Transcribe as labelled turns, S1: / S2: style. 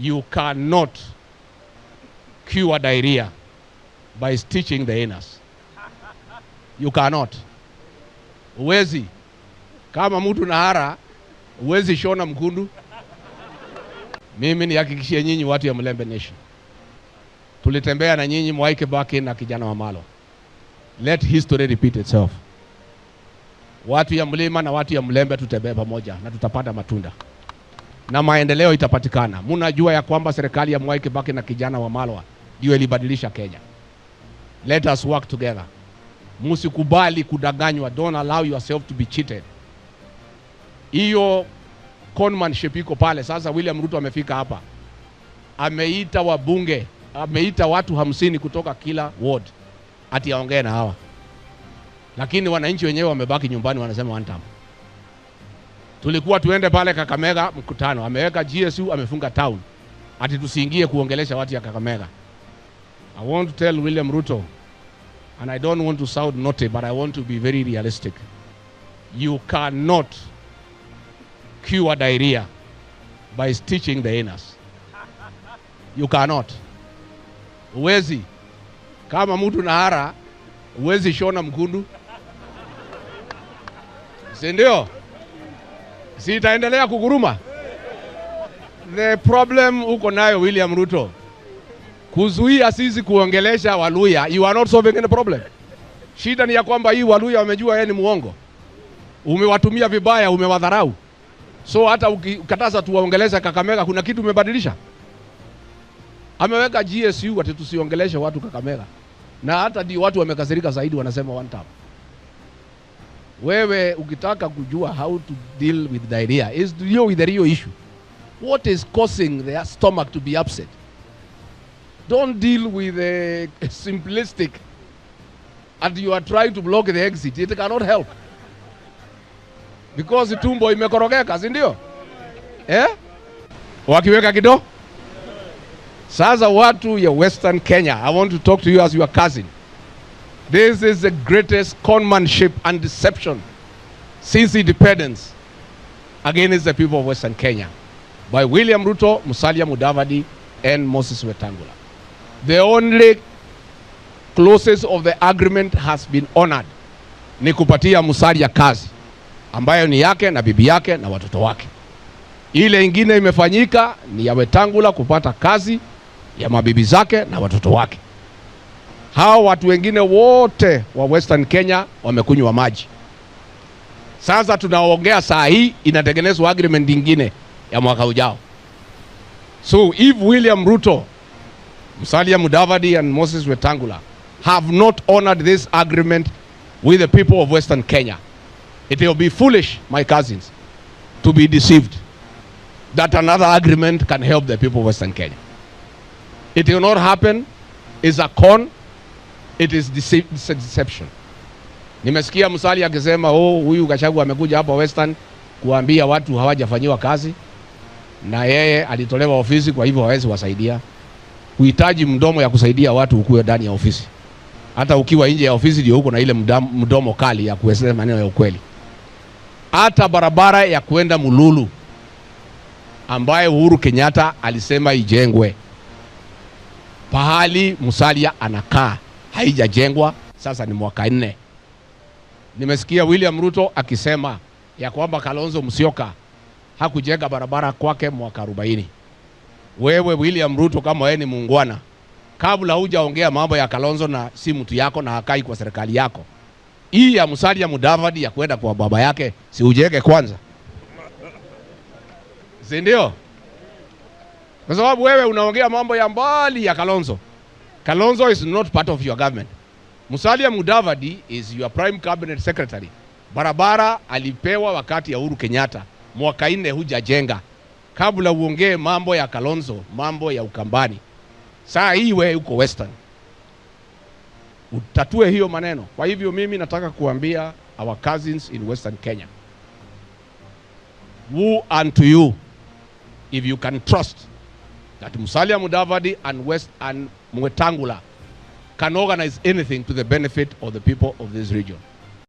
S1: You cannot cure diarrhea by stitching the anus. You cannot. Uwezi. Kama mtu na hara, uwezi shona mkundu. Mimi nihakikishie nyinyi watu ya Mlembe Nation. Tulitembea na nyinyi Mwai Kibaki na kijana Wamalwa. Let history repeat itself. Watu ya Mlima na watu ya Mlembe tutembea pamoja na tutapata matunda. Na maendeleo itapatikana. Mnajua ya kwamba serikali ya Mwai Kibaki na kijana Wamalwa ndio ilibadilisha Kenya. Let us work together. Musikubali kudanganywa. Don't allow yourself to be cheated. Hiyo conmanship iko pale. Sasa William Ruto amefika hapa. Ameita wabunge, ameita watu 50 kutoka kila ward. Ati aongee na hawa. Lakini wananchi wenyewe wamebaki nyumbani wanasema one time. Tulikuwa tuende pale Kakamega mkutano. Ameweka GSU, amefunga town. Ati tusiingie kuongelesha watu ya Kakamega. I want to tell William Ruto, and I don't want to sound naughty, but I want to be very realistic. You cannot cure diarrhea by stitching the anus. You cannot. Uwezi. Kama mtu na hara, uwezi shona mkundu. Si ndio? Si itaendelea kuguruma? The problem uko nayo William Ruto, kuzuia sisi kuongelesha Waluya, you are not solving any problem. Shida ni ya kwamba hii Waluya wamejua yeye ni muongo. Umewatumia vibaya, umewadharau. So hata ukataza tuwaongelesha Kakamega, kuna kitu umebadilisha? Ameweka GSU ati tusiongeleshe watu Kakamega. Na hata di watu wamekasirika zaidi wanasema one time. Wewe ukitaka kujua how to deal with diarrhea is to deal with the real issue. What is causing their stomach to be upset? Don't deal with a simplistic and you are trying to block the exit. It cannot help. Because tumbo imekorogeka, si ndio? Wakiweka kido? Sasa watu ya Western Kenya, I want to talk to you as your cousin. This is the greatest conmanship and deception since independence against the people of Western Kenya by William Ruto, Musalia Mudavadi, and Moses Wetangula. The only clauses of the agreement has been honored. Ni kupatia Musalia kazi ambayo ni yake na bibi yake na watoto wake. Ile ingine imefanyika ni ya Wetangula kupata kazi ya mabibi zake na watoto wake. Hao watu wengine wote wa Western Kenya wamekunywa maji. Sasa tunaongea saa hii inatengenezwa agreement nyingine ya mwaka ujao. So if William Ruto, Musalia Mudavadi and Moses Wetangula have not honored this agreement with the people of Western Kenya, it will be foolish, my cousins, to be deceived that another agreement can help the people of Western Kenya. It will not happen. It's a con. It is deception. Nimesikia Musalia akisema huyu Gachagua amekuja hapa Western kuambia watu hawajafanyiwa kazi na yeye alitolewa ofisi, kwa hivyo hawezi wasaidia. Uhitaji mdomo ya kusaidia watu ukue ndani ya ofisi. Hata ukiwa nje ya ofisi ndio uko na ile mdomo kali ya kueleza maneno ya ukweli. Hata barabara ya kwenda Mululu ambaye Uhuru Kenyatta alisema ijengwe, pahali Musalia anakaa haijajengwa, sasa ni mwaka 4. Nimesikia William Ruto akisema ya kwamba Kalonzo Musyoka hakujenga barabara kwake mwaka 40. Wewe William Ruto, kama wewe ni muungwana, kabla hujaongea mambo ya Kalonzo na si mtu yako na hakai kwa serikali yako, hii ya Musalia Mudavadi ya kwenda kwa baba yake si ujenge kwanza? Si ndio? Kwa sababu wewe unaongea mambo ya mbali ya Kalonzo. Kalonzo is not part of your government. Musalia Mudavadi is your prime cabinet secretary. Barabara alipewa wakati ya Uhuru Kenyatta, mwaka 4 hujajenga. Kabla uongee mambo ya Kalonzo, mambo ya Ukambani. Saa hii wewe uko Western, utatue hiyo maneno. Kwa hivyo mimi nataka kuambia our cousins in Western Kenya, woe unto you if you can trust that Musalia Mudavadi and Wetangula can organize anything to the benefit of the people of this region.